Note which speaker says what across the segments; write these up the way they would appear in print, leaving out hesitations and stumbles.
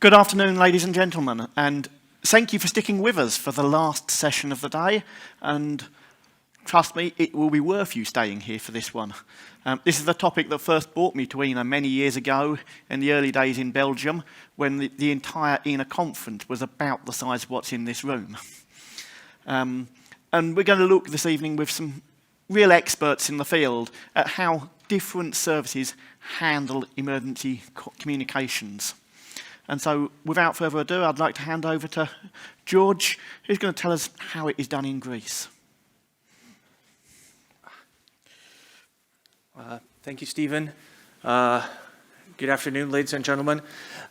Speaker 1: Good afternoon, ladies and gentlemen, and thank you for sticking with us for the last session of the day, and trust me, it will be worth you staying here for this one. This is the topic that first brought me to EENA many years ago in the early days in Belgium, when the entire EENA conference was about the size of what's in this room. And we're going to look this evening with some real experts in the field at how different services handle emergency communications. And so, without further ado, I'd like to hand over to George, who's going to tell us how it is done in Greece.
Speaker 2: Thank you, Stephen. Good afternoon, ladies and gentlemen.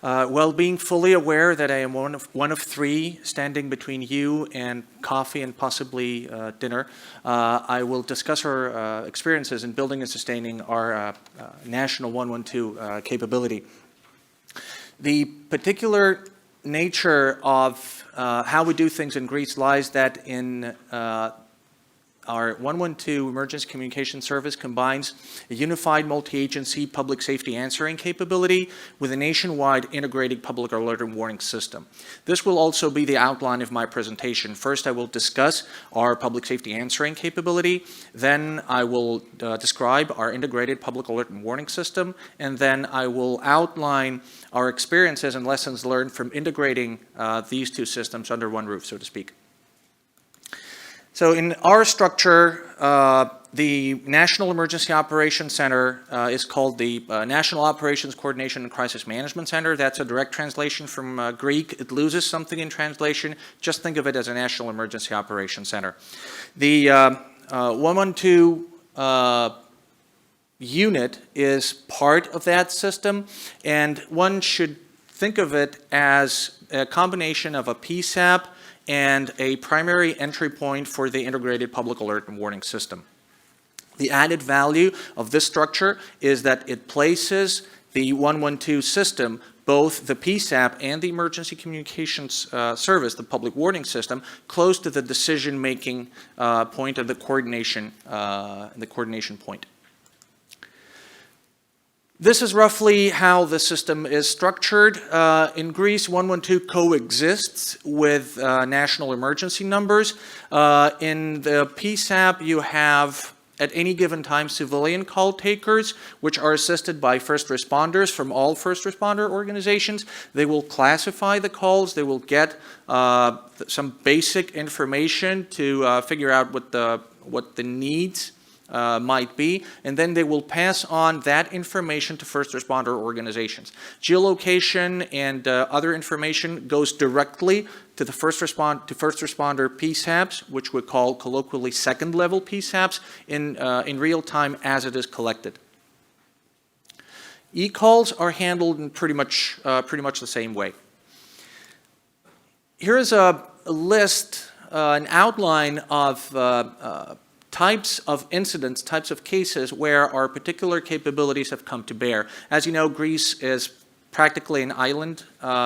Speaker 2: Well, being fully aware that I am one of three standing between you and coffee and possibly dinner, I will discuss our experiences in building and sustaining our national 112 capability. The particular nature of how we do things in Greece lies that in our 112 emergency communication service combines a unified multi-agency public safety answering capability with a nationwide integrated public alert and warning system. This will also be the outline of my presentation. First, I will discuss our public safety answering capability. Then I will describe our integrated public alert and warning system. And then I will outline our experiences and lessons learned from integrating these two systems under one roof, so to speak. So in our structure, the National Emergency Operations Center is called the National Operations Coordination and Crisis Management Center. That's a direct translation from Greek. It loses something in translation. Just think of it as a National Emergency Operations Center. The 112 unit is part of that system, and one should think of it as a combination of a PSAP and a primary entry point for the integrated public alert and warning system. The added value of this structure is that it places the 112 system, both the PSAP and the emergency communications service, the public warning system, close to the decision-making point of the coordination point. This is roughly how the system is structured. In Greece, 112 coexists with national emergency numbers. In the PSAP, you have, at any given time, civilian call takers, which are assisted by first responders from all first responder organizations. They will classify the calls. They will get some basic information to figure out what the needs might be, and then they will pass on that information to first responder organizations. Geolocation and other information goes directly to the first responder PSAPs, which we call colloquially second level PSAPs, in real time as it is collected. E-calls are handled in pretty much the same way. Here is a list, an outline of types of incidents, types of cases where our particular capabilities have come to bear. As you know, Greece is practically an island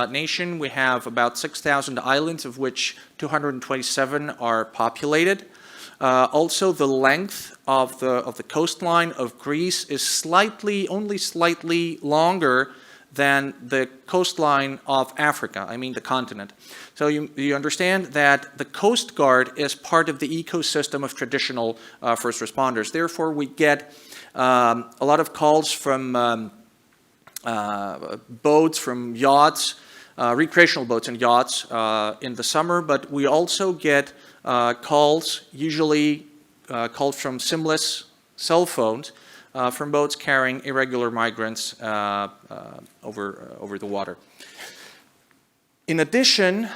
Speaker 2: nation. We have about 6,000 islands, of which 227 are populated. Also, the length of the coastline of Greece is only slightly longer than the coastline of Africa, I mean the continent. So you understand that the Coast Guard is part of the ecosystem of traditional first responders. Therefore, we get a lot of calls from boats, from yachts, recreational boats and yachts in the summer, but we also get calls, usually calls from SIM-less cell phones, from boats carrying irregular migrants over the water. In addition,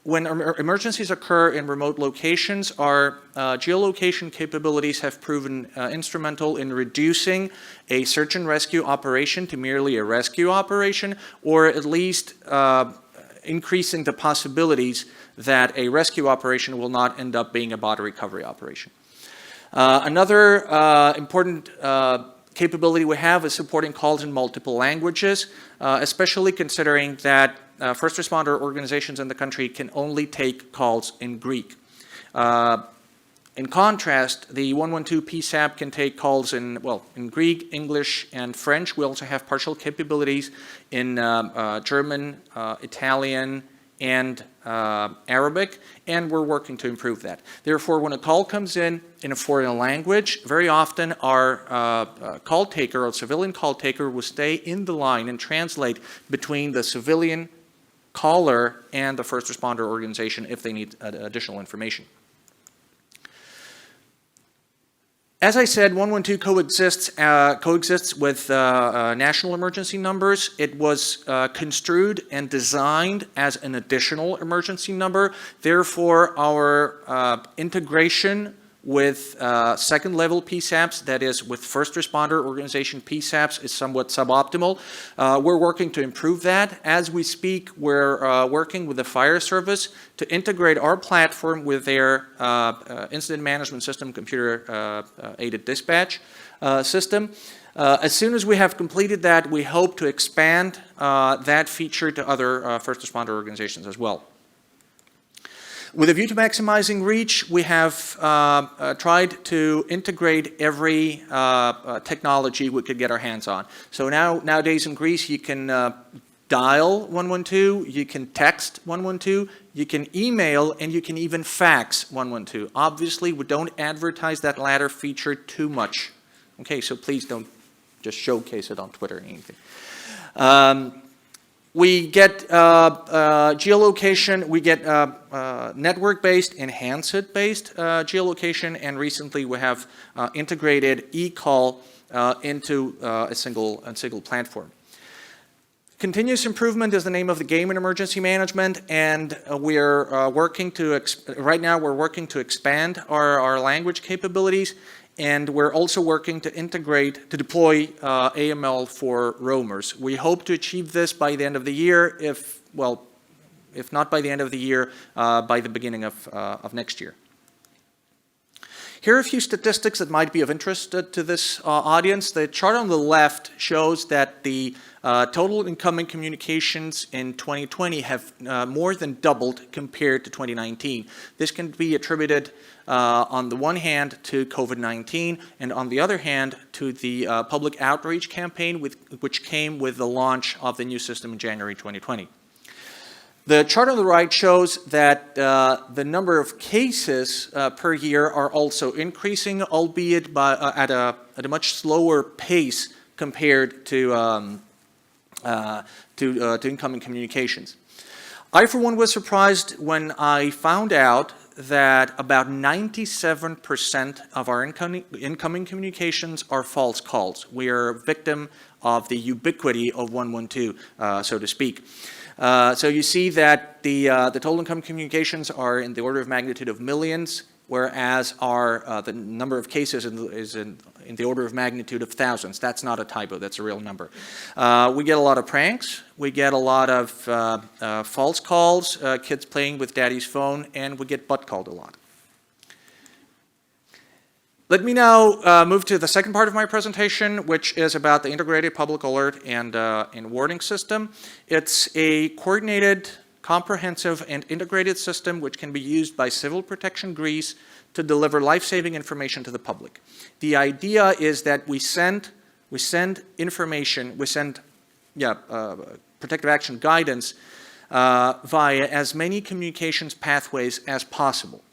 Speaker 2: when emergencies occur in remote locations, our geolocation capabilities have proven instrumental in reducing a search and rescue operation to merely a rescue operation, or at least increasing the possibilities that a rescue operation will not end up being a body recovery operation. Another important capability we have is supporting calls in multiple languages, especially considering that first responder organizations in the country can only take calls in Greek. In contrast, the 112 PSAP can take calls in Greek, English, and French. We also have partial capabilities in German, Italian, and Arabic, and we're working to improve that. Therefore, when a call comes in a foreign language, very often our call taker or civilian call taker will stay in the line and translate between the civilian caller and the first responder organization if they need additional information. As I said, 112 coexists with national emergency numbers. It was construed and designed as an additional emergency number. Therefore, our integration with second-level PSAPs, that is, with first responder organization PSAPs, is somewhat suboptimal. We're working to improve that. As we speak, we're working with the fire service to integrate our platform with their incident management system, computer-aided dispatch system. As soon as we have completed that, we hope to expand that feature to other first responder organizations as well. With a view to maximizing reach, we have tried to integrate every technology we could get our hands on. So nowadays in Greece, you can dial 112, you can text 112, you can email, and you can even fax 112. Obviously, we don't advertise that latter feature too much. Okay, so please don't just showcase it on Twitter or anything. We get geolocation, we get network-based and handset-based geolocation, and recently we have integrated e-call into a single platform. Continuous improvement is the name of the game in emergency management, and we're working to, right now we're working to expand our language capabilities, and we're also working to deploy AML for roamers. We hope to achieve this by the end of the year, if not by the end of the year, by the beginning of next year. Here are a few statistics that might be of interest to this audience. The chart on the left shows that the total incoming communications in 2020 have more than doubled compared to 2019. This can be attributed on the one hand to COVID-19 and on the other hand to the public outreach campaign which came with the launch of the new system in January 2020. The chart on the right shows that the number of cases per year are also increasing, albeit at a much slower pace compared to incoming communications. I, for one, was surprised when I found out that about 97% of our incoming communications are false calls. We are a victim of the ubiquity of 112, so to speak. So you see that the total incoming communications are in the order of magnitude of millions, whereas the number of cases is in the order of magnitude of thousands. That's not a typo, that's a real number. We get a lot of pranks, we get a lot of false calls, kids playing with daddy's phone, and we get butt called a lot. Let me now move to the second part of my presentation, which is about the integrated public alert and warning system. It's a coordinated, comprehensive, and integrated system which can be used by Civil Protection Greece to deliver life-saving information to the public. The idea is that we send information, protective action guidance via as many communications pathways as possible.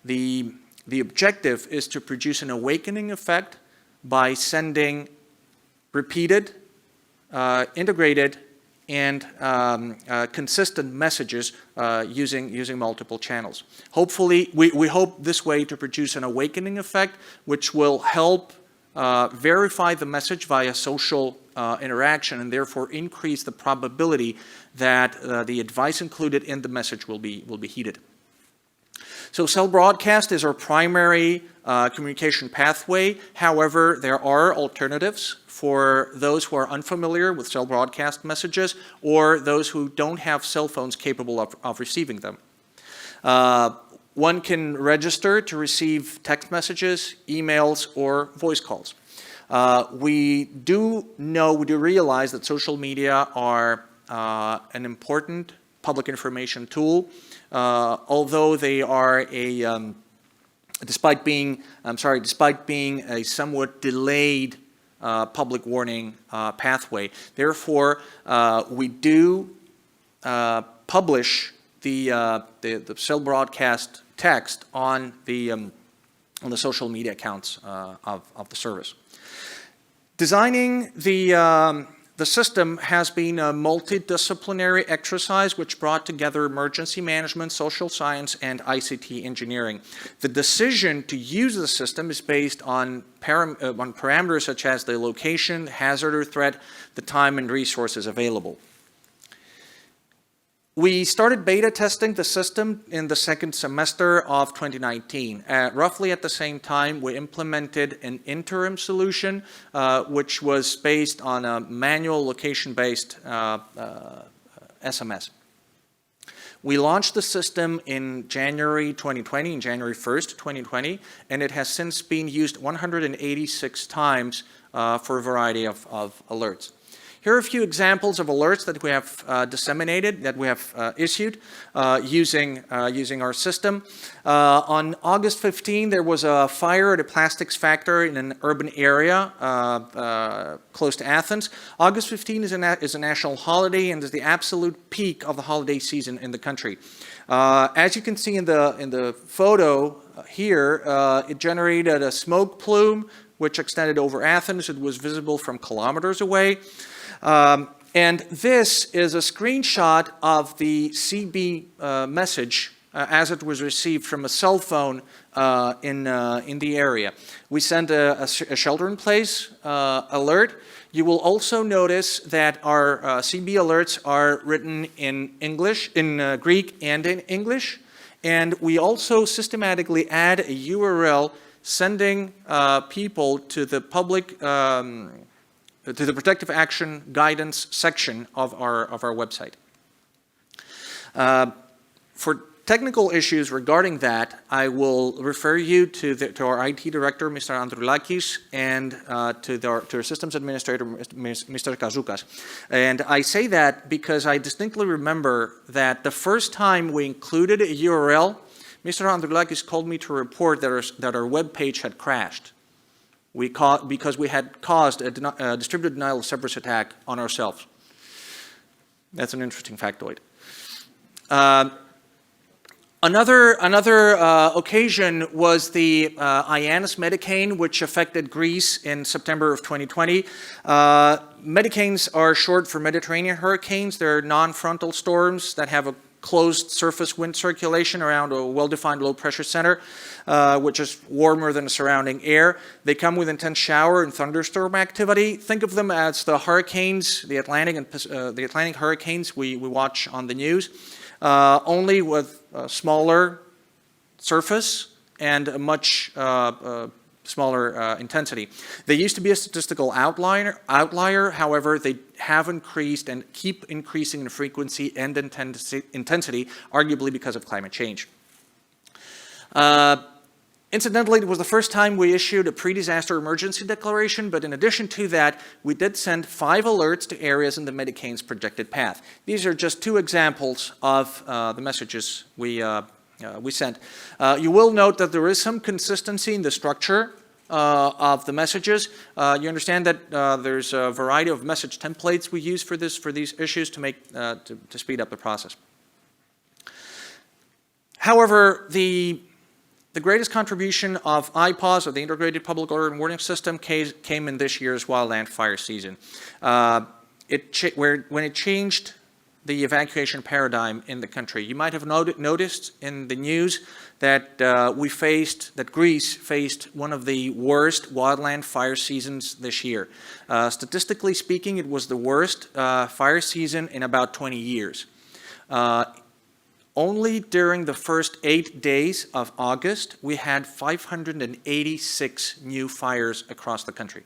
Speaker 2: The objective is to produce an awakening effect by sending repeated, integrated, and consistent messages using multiple channels. Hopefully, we hope this way to produce an awakening effect which will help verify the message via social interaction and therefore increase the probability that the advice included in the message will be heeded. So cell broadcast is our primary communication pathway. However, there are alternatives for those who are unfamiliar with cell broadcast messages or those who don't have cell phones capable of receiving them. One can register to receive text messages, emails, or voice calls. We do realize that social media are an important public information tool. Although they are despite being a somewhat delayed public warning pathway. Therefore, we do publish the cell broadcast text on the social media accounts of the service. Designing the system has been a multidisciplinary exercise which brought together emergency management, social science, and ICT engineering. The decision to use the system is based on parameters such as the location, hazard or threat, the time and resources available. We started beta testing the system in the second semester of 2019. Roughly at the same time, we implemented an interim solution, which was based on a manual location-based SMS. We launched the system in January 2020, in January 1st, 2020, and it has since been used 186 times for a variety of alerts. Here are a few examples of alerts that we have disseminated, that we have issued using our system. On August 15, there was a fire at a plastics factory in an urban area close to Athens. August 15 is a national holiday and is the absolute peak of the holiday season in the country. As you can see in the photo here, it generated a smoke plume which extended over Athens. It was visible from kilometers away. And this is a screenshot of the CB message as it was received from a cell phone in the area. We sent a shelter-in-place alert. You will also notice that our CB alerts are written in English, in Greek and in English. And we also systematically add a URL sending people to the public to the protective action guidance section of our website. For technical issues regarding that, I will refer you to our IT director, Mr. Androulakis, and to our systems administrator, Mr. Kazoukas. And I say that because I distinctly remember that the first time we included a URL, Mr. Androulakis called me to report that our web page had crashed. Because we had caused a distributed denial of service attack on ourselves. That's an interesting factoid. Another occasion was the Hines Medicane, which affected Greece in September of 2020. Medicanes are short for Mediterranean hurricanes. They're non-frontal storms that have a closed surface wind circulation around a well-defined low-pressure center, which is warmer than the surrounding air. They come with intense shower and thunderstorm activity. Think of them as the hurricanes, the Atlantic hurricanes we watch on the news, only with a smaller surface and a much smaller intensity. They used to be a statistical outlier. However, they have increased and keep increasing in frequency and intensity, arguably because of climate change. Incidentally, it was the first time we issued a pre-disaster emergency declaration, but in addition to that, we did send 5 alerts to areas in the Medicane's projected path. These are just 2 examples of the messages we sent. You will note that there is some consistency in the structure of the messages. You understand that there's a variety of message templates we use for these issues to make to speed up the process. However, the greatest contribution of IPAWS, or the Integrated Public Order and Warning System, came in this year's wildland fire season. When it changed the evacuation paradigm in the country. You might have noticed in the news that Greece faced one of the worst wildland fire seasons this year. Statistically speaking, it was the worst fire season in about 20 years. Only during the first 8 days of August, we had 586 new fires across the country.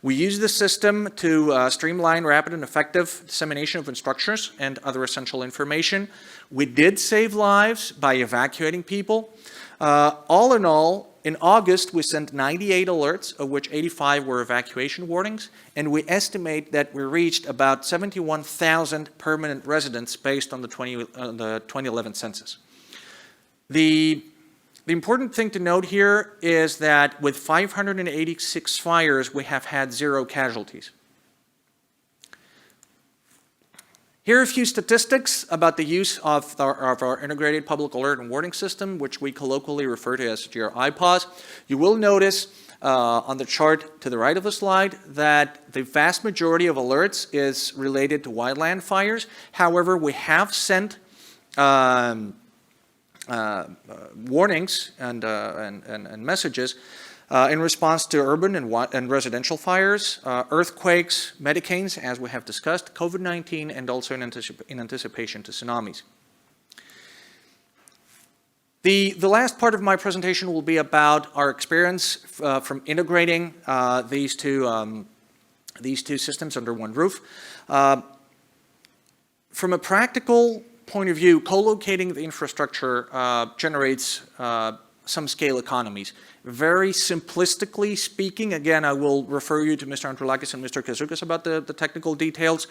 Speaker 2: We use the system to streamline rapid and effective dissemination of instructions and other essential information. We did save lives by evacuating people. All in all, in August, we sent 98 alerts, of which 85 were evacuation warnings, and we estimate that we reached about 71,000 permanent residents based on the 2011 census. The The important thing to note here is that with 586 fires, we have had 0 casualties. Here are a few statistics about the use of our integrated public alert and warning system, which we colloquially refer to as GRI-PAWS. You will notice on the chart to the right of the slide that the vast majority of alerts is related to wildland fires. However, we have sent warnings and messages in response to urban and residential fires, earthquakes, medicanes, as we have discussed, COVID-19, and also in anticipation to tsunamis. The last part of my presentation will be about our experience from integrating these two systems under one roof. From a practical point of view, co-locating the infrastructure generates some scale economies. Very simplistically speaking, again, I will refer you to Mr. Androulakis and Mr. Kazoukas about the technical details.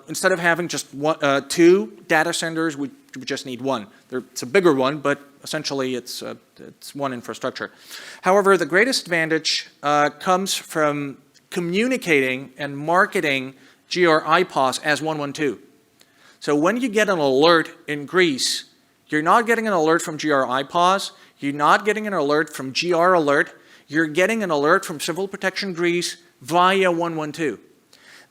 Speaker 2: Instead of having just 2 data centers, we just need 1. It's a bigger one, but essentially it's one infrastructure. However, the greatest advantage comes from communicating and marketing GRI-PAWS as 112. So when you get an alert in Greece, you're not getting an alert from GRI-PAWS, you're not getting an alert from GR Alert, you're getting an alert from Civil Protection Greece via 112.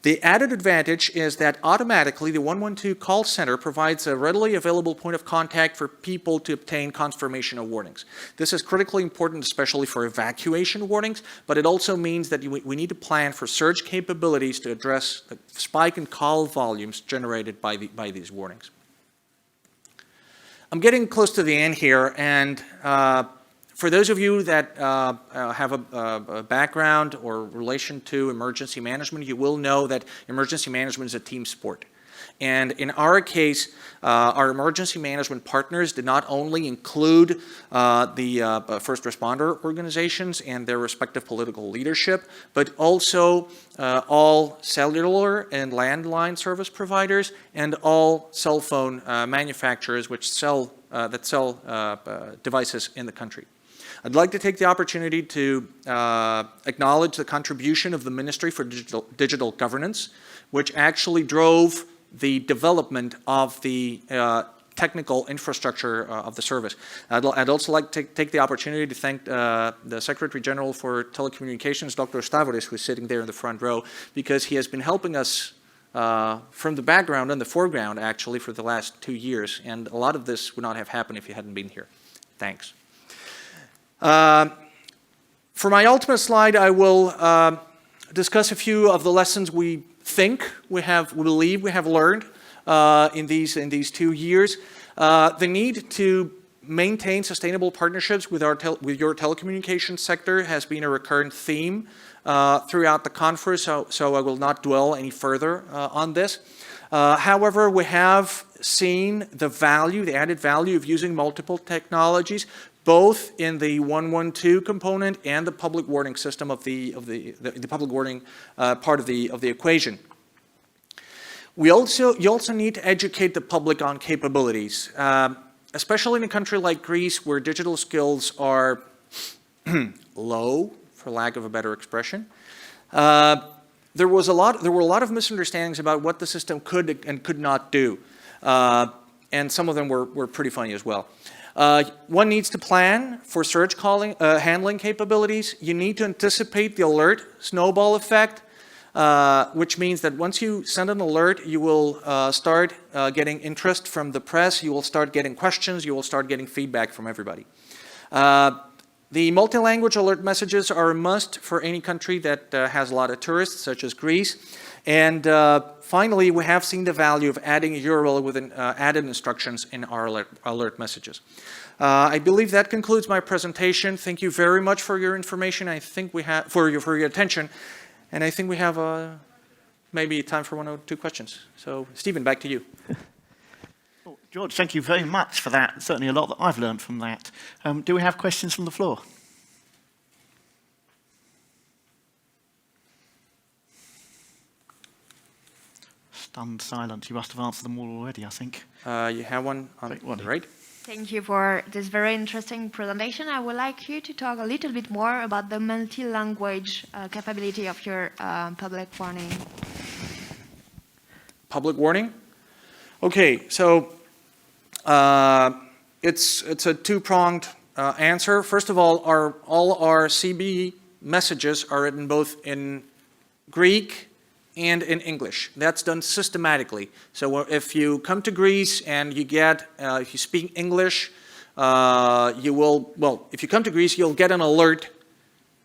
Speaker 2: The added advantage is that automatically the 112 call center provides a readily available point of contact for people to obtain confirmation of warnings. This is critically important, especially for evacuation warnings, but it also means that we need to plan for surge capabilities to address the spike in call volumes generated by these warnings. I'm getting close to the end here, and for those of you that have a background or relation to emergency management, you will know that emergency management is a team sport. And in our case, our emergency management partners did not only include the first responder organizations and their respective political leadership, but also all cellular and landline service providers and all cell phone manufacturers which sell devices in the country. I'd like to take the opportunity to acknowledge the contribution of the Ministry for Digital Governance, which actually drove the development of the technical infrastructure of the service. I'd also like to take the opportunity to thank the Secretary General for Telecommunications, Dr. Stavris, who's sitting there in the front row, because he has been helping us from the background and the foreground, actually, for the last 2 years. And a lot of this would not have happened if he hadn't been here. Thanks. For my ultimate slide, I will discuss a few of the lessons we believe we have learned in these 2 years. The need to maintain sustainable partnerships with your telecommunications sector has been a recurrent theme throughout the conference, so I will not dwell any further on this. However, we have seen the added value of using multiple technologies, both in the 112 component and the public warning system of the public warning part of the equation. You also need to educate the public on capabilities, especially in a country like Greece, where digital skills are low, for lack of a better expression. There were a lot of misunderstandings about what the system could and could not do, and some of them were pretty funny as well. One needs to plan for surge handling capabilities. You need to anticipate the alert snowball effect, which means that once you send an alert, you will start getting interest from the press, you will start getting questions, you will start getting feedback from everybody. The multi-language alert messages are a must for any country that has a lot of tourists, such as Greece. And finally, we have seen the value of adding a URL with added instructions in our alert messages. I believe that concludes my presentation. Thank you very much for your information. I think we have for your attention, and I think we have maybe time for 1 or 2 questions. So, Stephen, back to you.
Speaker 1: Well, George, thank you very much for that. Certainly a lot that I've learned from that. Do we have questions from the floor? Stunned silence. You must have answered them all already, I think.
Speaker 2: You have one on the right.
Speaker 3: Thank you for this very interesting presentation. I would like you to talk a little bit more about the multi-language capability of your public warning.
Speaker 2: Public warning? Okay, so it's a two-pronged answer. First of all our CB messages are written both in Greek and in English. That's done systematically. So if you come to Greece and you get, if you speak English, you will, well, if you come to Greece, you'll get an alert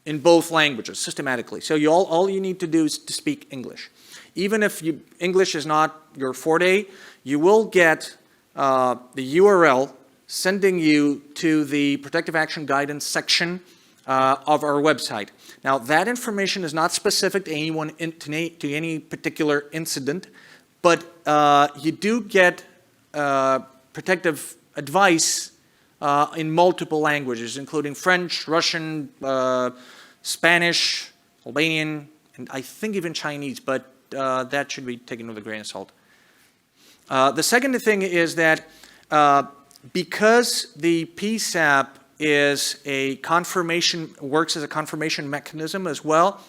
Speaker 2: in both languages systematically. So all you need to do is to speak English. Even if English is not your forte, you will get the URL sending you to the Protective Action Guidance section of our website. Now, that information is not specific to anyone, to any particular incident, but you do get protective advice in multiple languages, including French, Russian, Spanish, Albanian, and I think even Chinese, but that should be taken with a grain of salt. The second thing is that because the PSAP is a confirmation, works as a confirmation mechanism as well,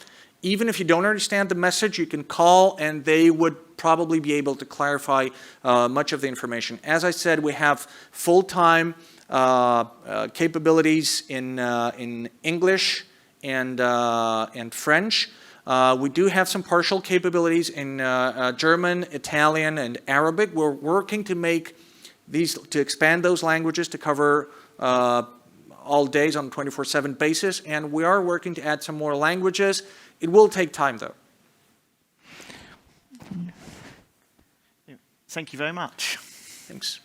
Speaker 2: even if you don't understand the message, you can call and they would probably be able to clarify much of the information. As I said, we have full-time capabilities in English and French. We do have some partial capabilities in German, Italian, and Arabic. We're working to make these, to expand those languages to cover all days on a 24/7 basis, and we are working to add some more languages. It will take time, though.
Speaker 1: Thank you very much.
Speaker 2: Thanks.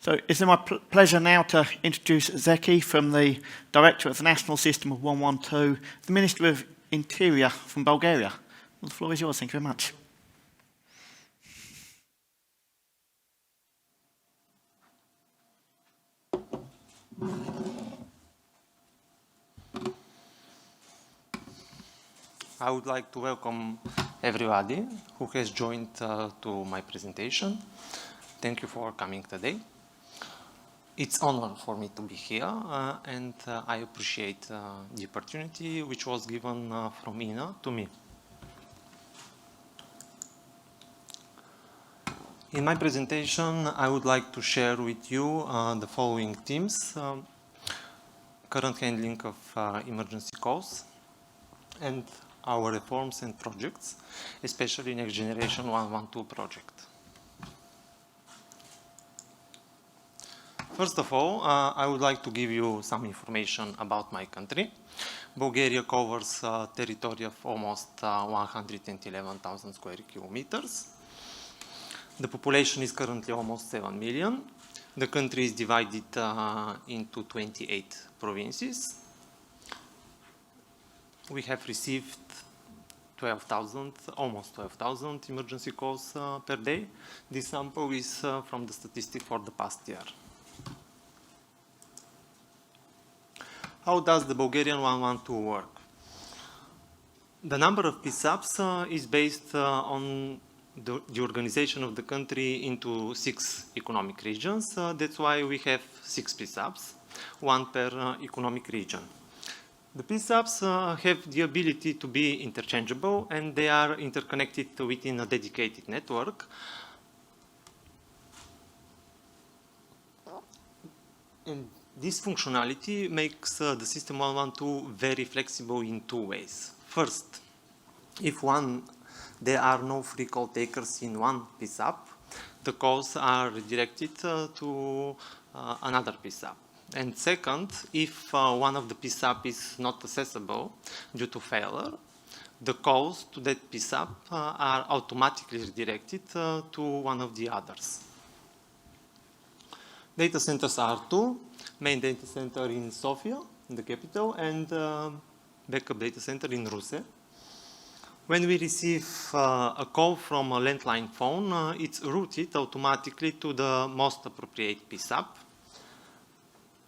Speaker 1: So it's my pleasure now to introduce Zeki from the Directorate of the National System of 112, the Ministry of Interior from Bulgaria. Well, the floor is yours. Thank you very much.
Speaker 4: I would like to welcome everybody who has joined to my presentation. Thank you for coming today. It's an honor for me to be here, and I appreciate the opportunity which was given from EENA to me. In my presentation, I would like to share with you the following themes: current handling of emergency calls, and our reforms and projects, especially Next Generation 112 project. First of all, I would like to give you some information about my country. Bulgaria covers a territory of almost 111,000 square kilometers. The population is currently almost 7 million. The country is divided into 28 provinces. We have received 12,000, almost 12,000 emergency calls per day. This sample is from the statistic for the past year. How does the Bulgarian 112 work? The number of PSAPs is based on the organization of the country into 6 economic regions. That's why we have 6 PSAPs, 1 per economic region. The PSAPs have the ability to be interchangeable, and they are interconnected within a dedicated network. And this functionality makes the system 112 very flexible in 2 ways. First, if there are no free call takers in one PSAP, the calls are redirected to another PSAP. And second, if one of the PSAP is not accessible due to failure, the calls to that PSAP are automatically redirected to one of the others. Data centers are 2, main data center in Sofia, in the capital, and backup data center in Russe. When we receive a call from a landline phone, it's routed automatically to the most appropriate PSAP.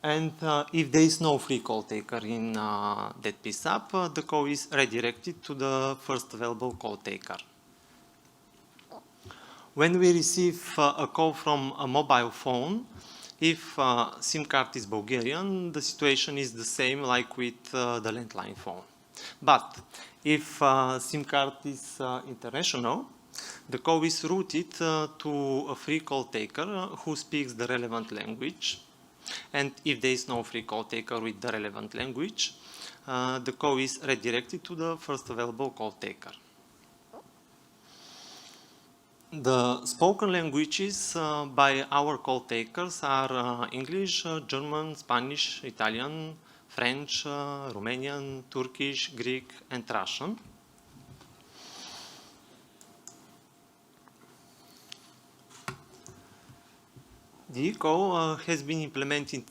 Speaker 4: And if there is no free call taker in that PSAP, the call is redirected to the first available call taker. When we receive a call from a mobile phone, if SIM card is Bulgarian, the situation is the same like with the landline phone. But if SIM card is international, the call is routed to a free call taker who speaks the relevant language. And if there is no free call taker with the relevant language, the call is redirected to the first available call taker. The spoken languages by our call takers are English, German, Spanish, Italian, French, Romanian, Turkish, Greek, and Russian. The eCall has been implemented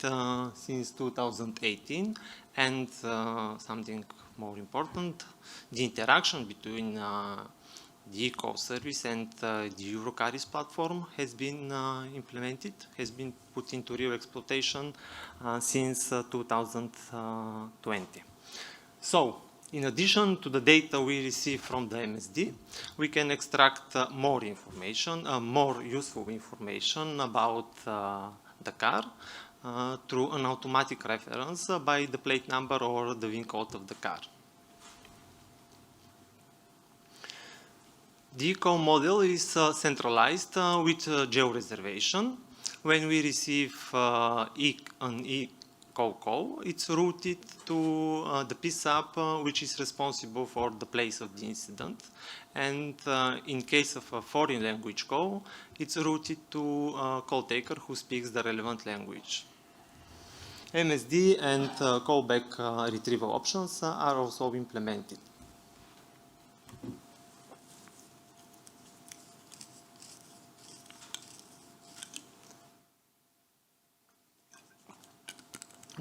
Speaker 4: since 2018, and something more important, the interaction between the eCall service and the Eurocaris platform has been implemented, has been put into real exploitation since 2020. So, in addition to the data we receive from the MSD, we can extract more information, more useful information about the car through an automatic reference by the plate number or the VIN code of the car. The eCall model is centralized with geo-reservation. When we receive an eCall call, it's routed to the PSAP, which is responsible for the place of the incident. And in case of a foreign language call, it's routed to a call taker who speaks the relevant language. MSD and callback retrieval options are also implemented.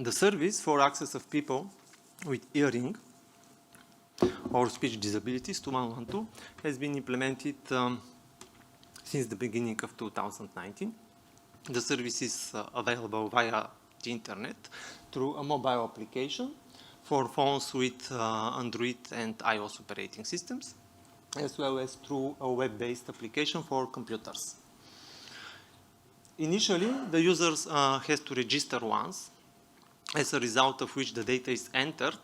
Speaker 4: The service for access of people with hearing or speech disabilities to 112 has been implemented since the beginning of 2019. The service is available via the internet through a mobile application for phones with Android and iOS operating systems, as well as through a web-based application for computers. Initially, the users has to register once, as a result of which the data is entered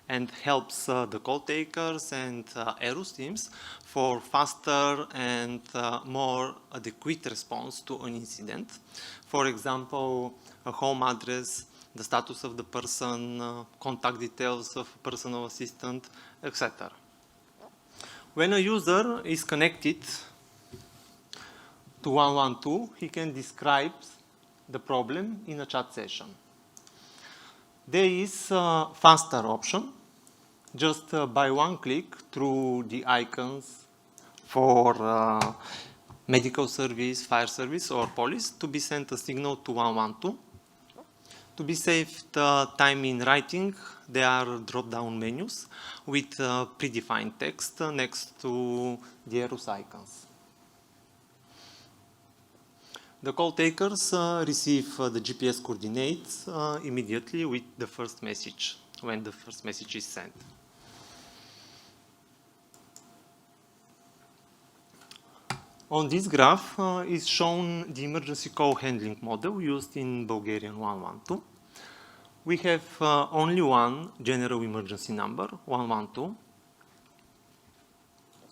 Speaker 4: and helps the call takers and ERUS teams for faster and more adequate response to an incident. For example, a home address, the status of the person, contact details of a personal assistant, etc. When a user is connected to 112, he can describe the problem in a chat session. There is a faster option, just by one click through the icons for medical service, fire service, or police to be sent a signal to 112. To be saved time in writing, there are drop-down menus with predefined text next to the ERUS icons. The call takers receive the GPS coordinates immediately with the first message, when the first message is sent. On this graph is shown the emergency call handling model used in Bulgarian 112. We have only one general emergency number, 112.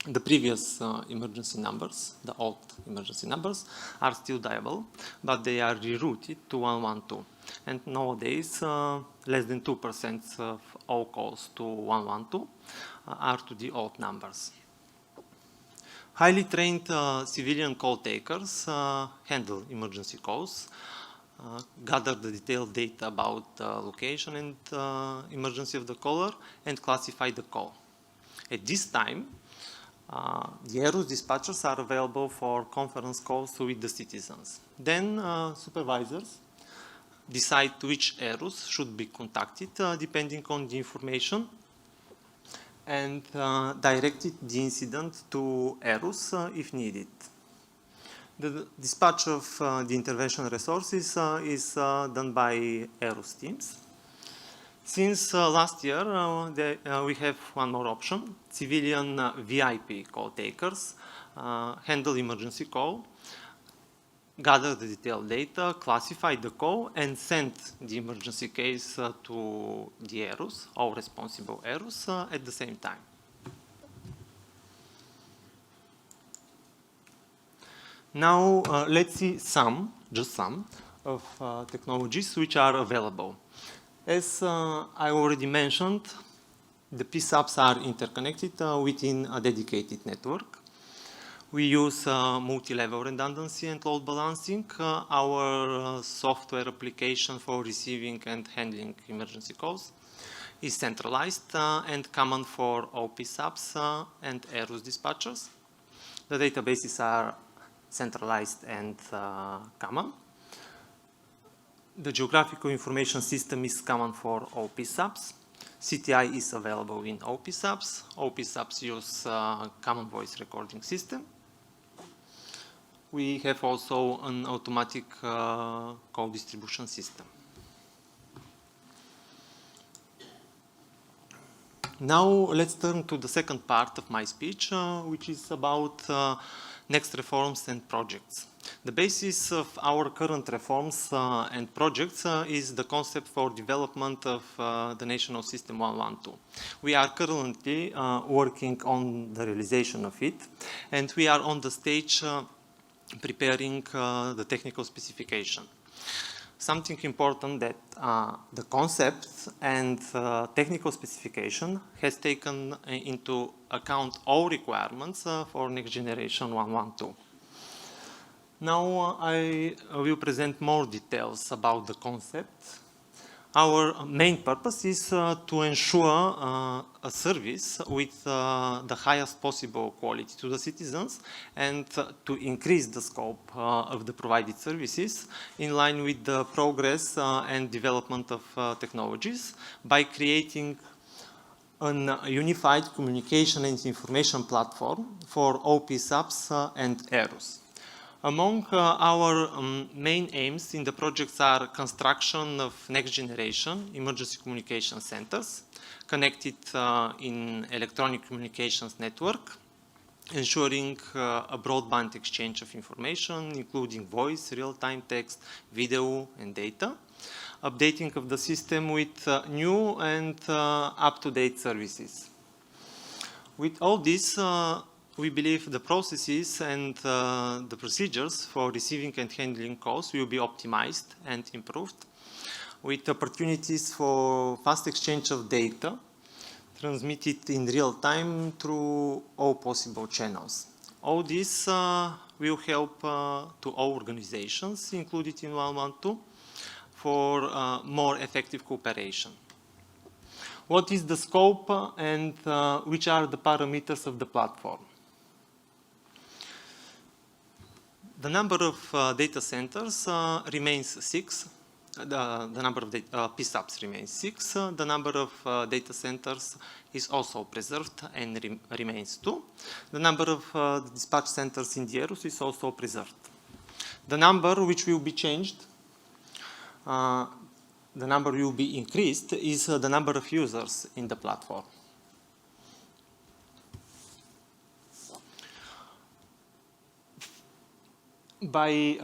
Speaker 4: The previous emergency numbers, the old emergency numbers, are still dialable, but they are rerouted to 112. And nowadays, less than 2% of all calls to 112 are to the old numbers. Highly trained civilian call takers handle emergency calls, gather the detailed data about the location and emergency of the caller, and classify the call. At this time, the ERUS dispatchers are available for conference calls with the citizens. Then supervisors decide which ERUS should be contacted depending on the information, and directed the incident to ERUS if needed. The dispatch of the intervention resources is done by ERUS teams. Since last year, we have one more option. Civilian VIP call takers handle emergency call, gather the detailed data, classify the call, and send the emergency case to the ERUS, or responsible ERUS, at the same time. Now, let's see just some, of technologies which are available. As I already mentioned, the PSAPs are interconnected within a dedicated network. We use multi-level redundancy and load balancing. Our software application for receiving and handling emergency calls is centralized and common for all PSAPs and ERUS dispatchers. The databases are centralized and common. The geographical information system is common for all PSAPs. CTI is available in all PSAPs. All PSAPs use common voice recording system. We have also an automatic call distribution system. Now let's turn to the second part of my speech, which is about next reforms and projects. The basis of our current reforms and projects is the concept for development of the National System 112. We are currently working on the realization of it, and we are on the stage preparing the technical specification. Something important that the concept and technical specification has taken into account all requirements for next generation 112. Now I will present more details about the concept. Our main purpose is to ensure a service with the highest possible quality to the citizens and to increase the scope of the provided services in line with the progress and development of technologies by creating a unified communication and information platform for all PSAPs and ERUS. Among our main aims in the projects are construction of next generation emergency communication centers connected in electronic communications network, ensuring a broadband exchange of information, including voice, real-time text, video, and data, updating of the system with new and up-to-date services. With all this, we believe the processes and the procedures for receiving and handling calls will be optimized and improved, with opportunities for fast exchange of data transmitted in real time through all possible channels. All this will help to all organizations included in 112 for more effective cooperation. What is the scope and which are the parameters of the platform? The number of data centers remains 6. The number of PSAPs remains 6. The number of data centers is also preserved and remains 2. The number of dispatch centers in the ERUS is also preserved. The number which will be changed, the number will be increased, is the number of users in the platform. By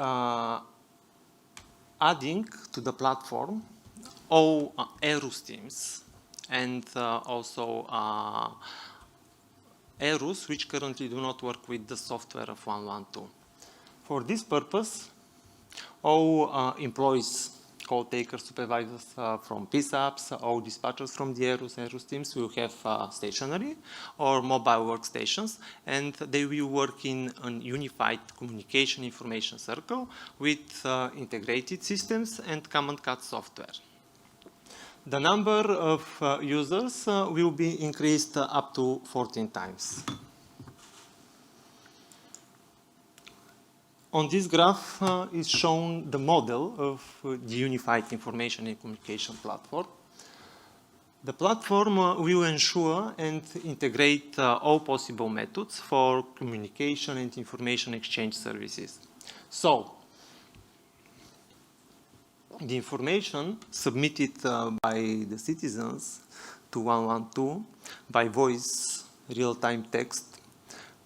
Speaker 4: adding to the platform all ERUS teams and also ERUS which currently do not work with the software of 112. For this purpose, all employees, call takers, supervisors from PSAPs, all dispatchers from the ERUS teams will have stationary or mobile workstations, and they will work in a unified communication information circle with integrated systems and common CAD software. The number of users will be increased up to 14 times. On this graph is shown the model of the unified information and communication platform. The platform will ensure and integrate all possible methods for communication and information exchange services. So, the information submitted by the citizens to 112 by voice, real-time text,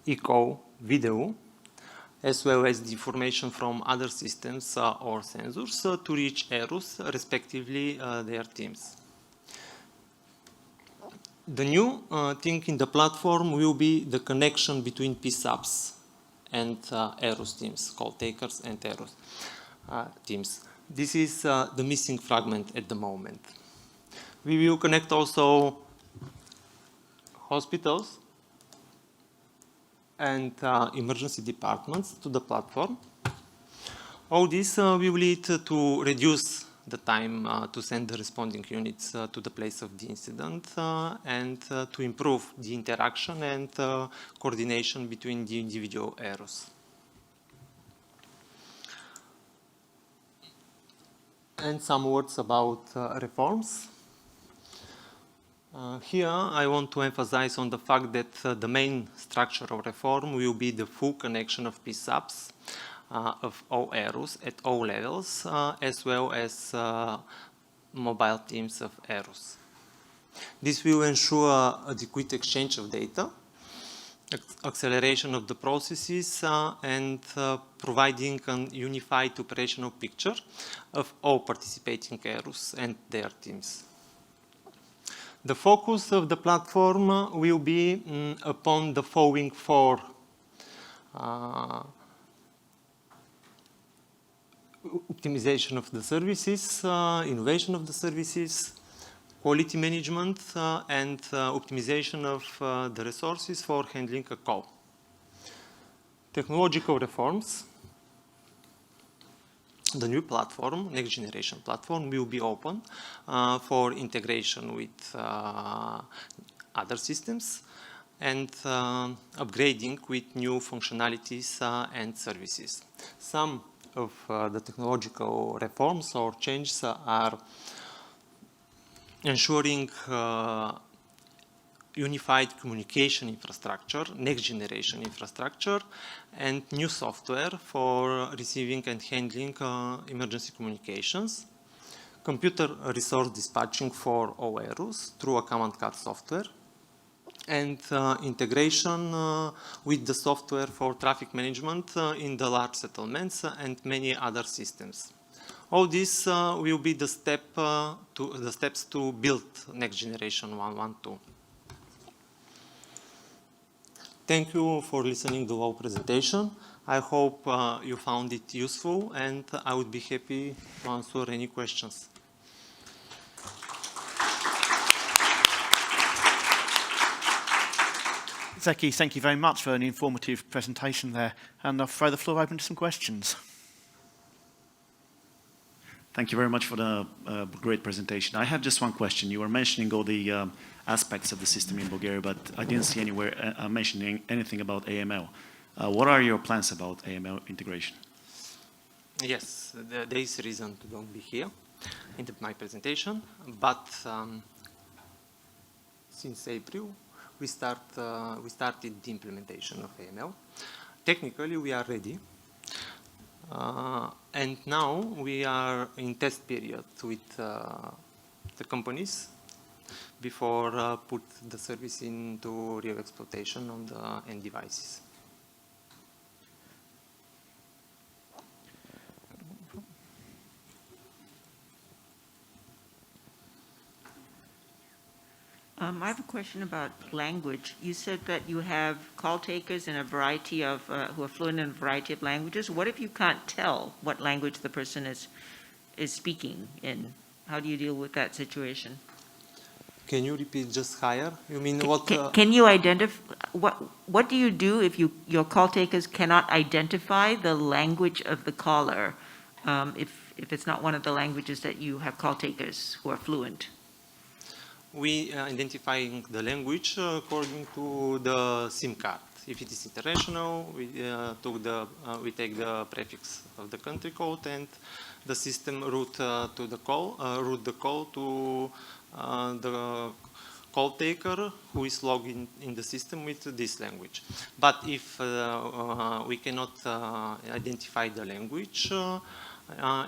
Speaker 4: echo, video, as well as the information from other systems or sensors to reach ERUs, respectively their teams. The new thing in the platform will be the connection between PSAPs and ERUs teams, call takers and ERUs teams. This is the missing fragment at the moment. We will connect also hospitals and emergency departments to the platform. All this will lead to reduce the time to send the responding units to the place of the incident and to improve the interaction and coordination between the individual ERUs. And some words about reforms. Here I want to emphasize on the fact that the main structure of reform will be the full connection of PSAPs of all ERUs at all levels, as well as mobile teams of ERUs. This will ensure adequate exchange of data, acceleration of the processes, and providing a unified operational picture of all participating ERUs and their teams. The focus of the platform will be upon the following four optimization of the services, innovation of the services, quality management, and optimization of the resources for handling a call. Technological reforms. The new platform, next generation platform, will be open for integration with other systems and upgrading with new functionalities and services. Some of the technological reforms or changes are ensuring unified communication infrastructure, next generation infrastructure, and new software for receiving and handling emergency communications, computer resource dispatching for all ERUs through a command card software, and integration with the software for traffic management in the large settlements and many other systems. All this will be the steps to build next generation 112. Thank you for listening to our presentation. I hope you found it useful, and I would be happy to answer any questions.
Speaker 1: Zeki, thank you very much for an informative presentation there, and I'll throw the floor open to some questions.
Speaker 5: Thank you very much for the great presentation. I have just one question. You were mentioning all the aspects of the system in Bulgaria, but I didn't see anywhere mentioning anything about AML. What are your plans about AML integration?
Speaker 4: Yes, there is a reason to don't be here in my presentation, but since April, we started the implementation of AML. Technically, we are ready. And now we are in test period with the companies before put the service into real exploitation on the end devices.
Speaker 6: I have a question about language. You said that you have call takers in a variety of, who are fluent in a variety of languages. What if you can't tell what language the person is speaking in? How do you deal with that situation?
Speaker 4: Can you repeat just higher? You mean what?
Speaker 6: Can you identify, what do you do if your call takers cannot identify the language of the caller, if it's not one of the languages that you have call takers who are fluent?
Speaker 4: We identifying the language according to the SIM card. If it is international, we take the prefix of the country code, and the system route the call to the call taker who is logged in the system with this language. But if we cannot identify the language,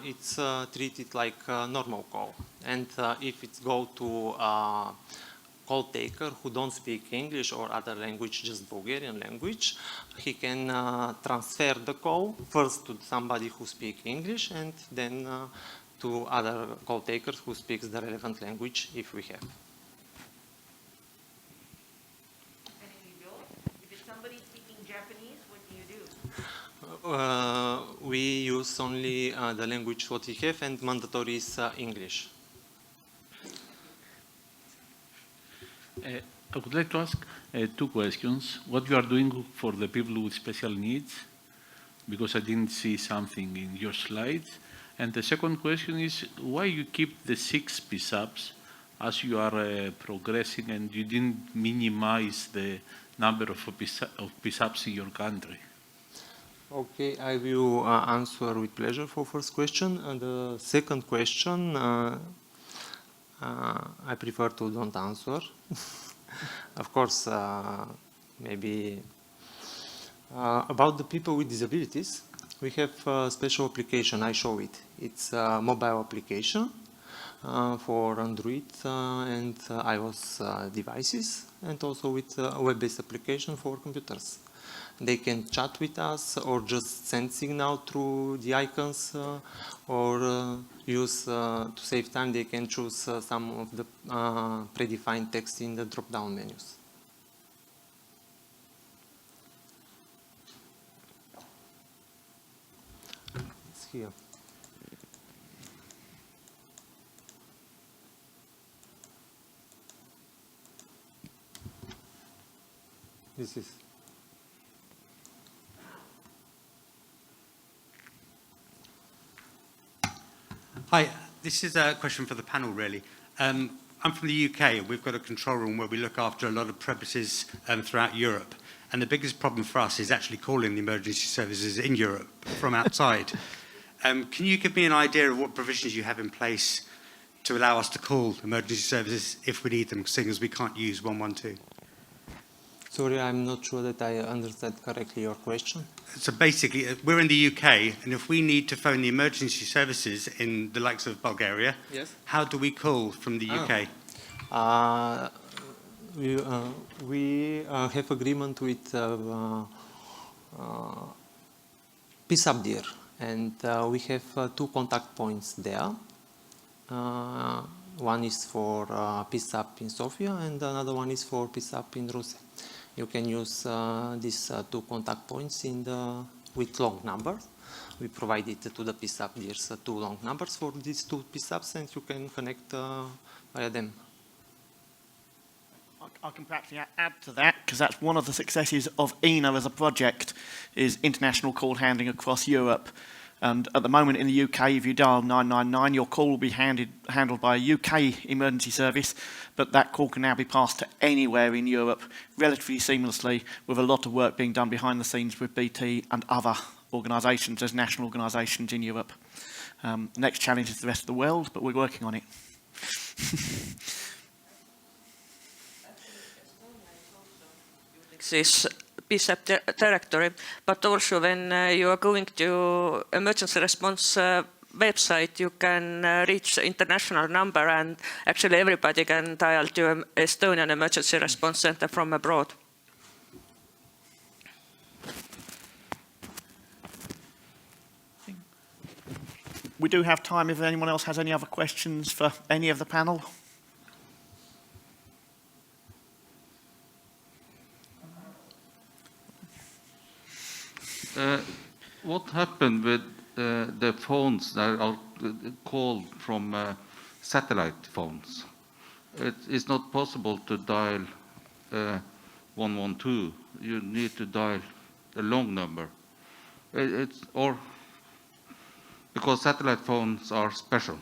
Speaker 4: it's treated like a normal call. And if it's go to call taker who don't speak English or other language, just Bulgarian language, he can transfer the call first to somebody who speaks English and then to other call takers who speaks the relevant language if we have.
Speaker 6: And if you don't, if it's somebody speaking Japanese, what do you do?
Speaker 4: We use only the language what we have, and mandatory is English.
Speaker 7: I would like to ask two questions. What you are doing for the people with special needs, because I didn't see something in your slides. And the second question is why you keep the 6 PSAPs as you are progressing and you didn't minimize the number of PSAPs in your country?
Speaker 4: Okay, I will answer with pleasure for first question. And the second question, I prefer to don't answer. Of course, maybe about the people with disabilities, we have a special application. I show it. It's a mobile application for Android and iOS devices, and also with a web-based application for computers. They can chat with us or just send signal through the icons or use, to save time, they can choose some of the predefined text in the drop-down menus. It's here. This is.
Speaker 8: Hi, this is a question for the panel, really. I'm from the UK, and we've got a control room where we look after a lot of premises throughout Europe. And the biggest problem for us is actually calling the emergency services in Europe from outside. Can you give me an idea of what provisions you have in place to allow us to call emergency services if we need them, seeing as we can't use 112?
Speaker 4: Sorry, I'm not sure that I understand correctly your question.
Speaker 8: So basically, we're in the UK, and if we need to phone the emergency services in the likes of Bulgaria,
Speaker 4: yes,
Speaker 8: how do we call from the UK?
Speaker 4: We have agreement with PSAPDIR, and we have 2 contact points there. One is for PSAP in Sofia, and another one is for PSAP in Ruse. You can use these 2 contact points with long numbers. We provided to the PSAPDIRs 2 long numbers for these 2 PSAPs, and you can connect via them.
Speaker 1: I can perhaps add to that, because that's one of the successes of EENA as a project, is international call handling across Europe. And at the moment in the UK, if you dial 999, your call will be handled by a UK emergency service, but that call can now be passed to anywhere in Europe relatively seamlessly, with a lot of work being done behind the scenes with BT and other organisations, as national organisations in Europe. The next challenge is the rest of the world, but we're working on it.
Speaker 9: This PSAP directory, but also when you are going to emergency response website, you can reach the international number, and actually everybody can dial to Estonian emergency response center from abroad.
Speaker 1: We do have time if anyone else has any other questions for any of the panel.
Speaker 10: What happened with the phones that are called from satellite phones? It is not possible to dial 112. You need to dial a long number. Because satellite phones are special.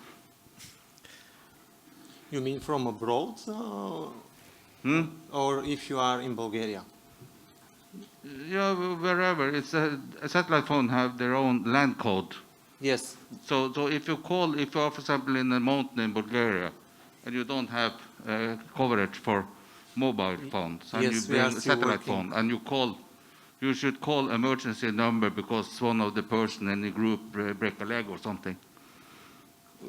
Speaker 4: You mean from abroad? Or if you are in Bulgaria?
Speaker 10: Yeah, wherever. It's a satellite phone have their own land code.
Speaker 4: Yes.
Speaker 10: So if you are, for example, in a mountain in Bulgaria, and you don't have coverage for mobile phones, and
Speaker 4: Yes,
Speaker 10: you
Speaker 4: we are
Speaker 10: bring a
Speaker 4: still
Speaker 10: satellite
Speaker 4: working.
Speaker 10: phone, and you should call emergency number because one of the person in the group break a leg or something.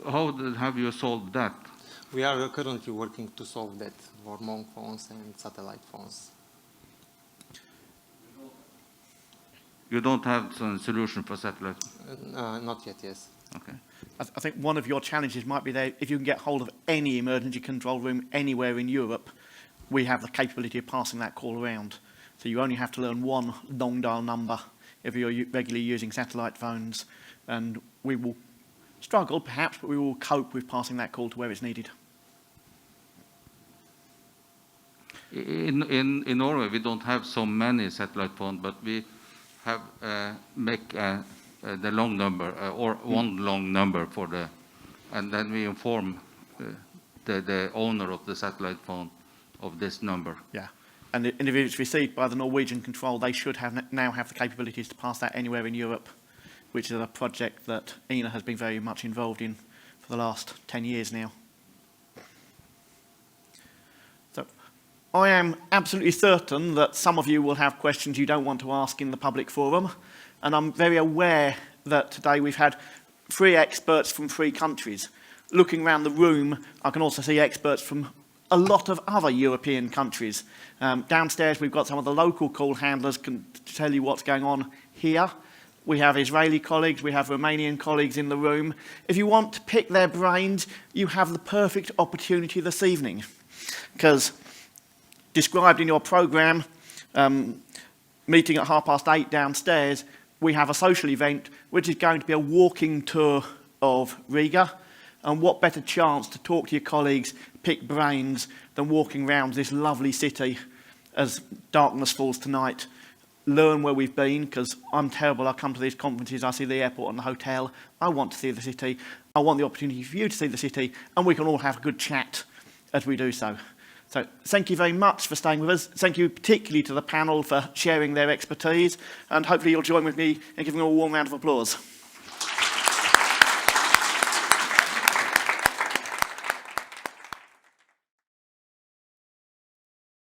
Speaker 10: Have you solved that?
Speaker 4: We are currently working to solve that for monk phones and satellite phones.
Speaker 10: You don't have some solution for satellite?
Speaker 4: Not yet, yes.
Speaker 10: Okay.
Speaker 1: I think one of your challenges might be there, if you can get hold of any emergency control room anywhere in Europe, we have the capability of passing that call around. So you only have to learn one long dial number if you're regularly using satellite phones, and we will struggle perhaps, but we will cope with passing that call to where it's needed.
Speaker 10: In Norway, we don't have so many satellite phones, but we have make the long number or one long number for the, and then we inform the owner of the satellite phone of this number.
Speaker 1: Yeah, and if it's received by the Norwegian control, they should now have the capabilities to pass that anywhere in Europe, which is a project that EENA has been very much involved in for the last 10 years now. So I am absolutely certain that some of you will have questions you don't want to ask in the public forum, and I'm very aware that today we've had 3 experts from 3 countries. Looking around the room, I can also see experts from a lot of other European countries. Downstairs, we've got some of the local call handlers can tell you what's going on here. We have Israeli colleagues, we have Romanian colleagues in the room. If you want to pick their brains, you have the perfect opportunity this evening. Because described in your programme, meeting at 8:30 downstairs, we have a social event which is going to be a walking tour of Riga. And what better chance to talk to your colleagues, pick brains, than walking around this lovely city as darkness falls tonight. Learn where we've been, because I'm terrible. I come to these conferences, I see the airport and the hotel. I want to see the city. I want the opportunity for you to see the city, and we can all have a good chat as we do so. So thank you very much for staying with us. Thank you particularly to the panel for sharing their expertise, and hopefully you'll join with me in giving them a warm round of applause.